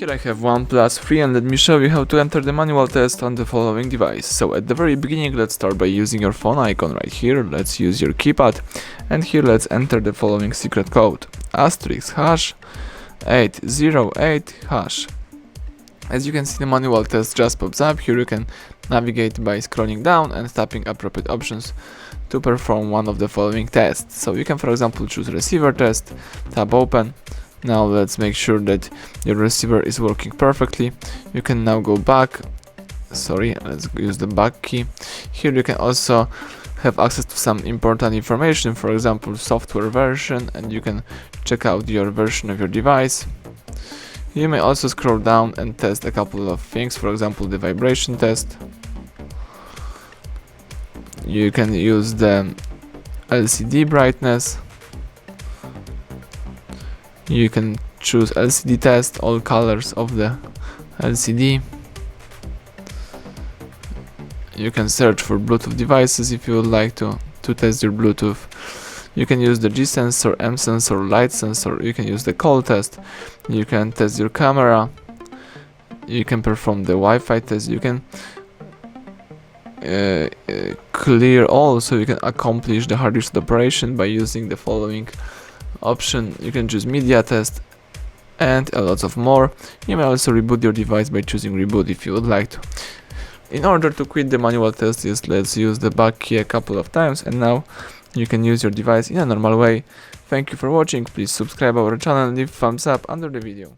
Here I have OnePlus 3 and let me show you how to enter the manual test on the following device. So at the very beginning, let's start by using your phone icon right here. Let's use your keypad and here let's enter the following secret code *#808#. As you can see, the manual test just pops up. Here you can navigate by scrolling down and tapping appropriate options to perform one of the following tests. So you can, for example, choose receiver test, tap open. Now let's make sure that your receiver is working perfectly. You can now go back. Let's use the back key. Here you can also have access to some important information, for example, software version, and you can check out your version of your device. You may also scroll down and test a couple of things, for example, the vibration test. You can use the LCD brightness. You can choose LCD test, all colors of the LCD. You can search for Bluetooth devices if you would like to test your Bluetooth. You can use the G sensor, M sensor, light sensor. You can use the call test. You can test your camera. You can perform the Wi-Fi test. You can clear all, so you can accomplish the hard reset operation by using the following option. You can choose media test and a lot of more. You may also reboot your device by choosing reboot if you would like to. In order to quit the manual test, let's use the back key a couple of times, and now you can use your device in a normal way. Thank you for watching. Please subscribe our channel and leave thumbs up under the video.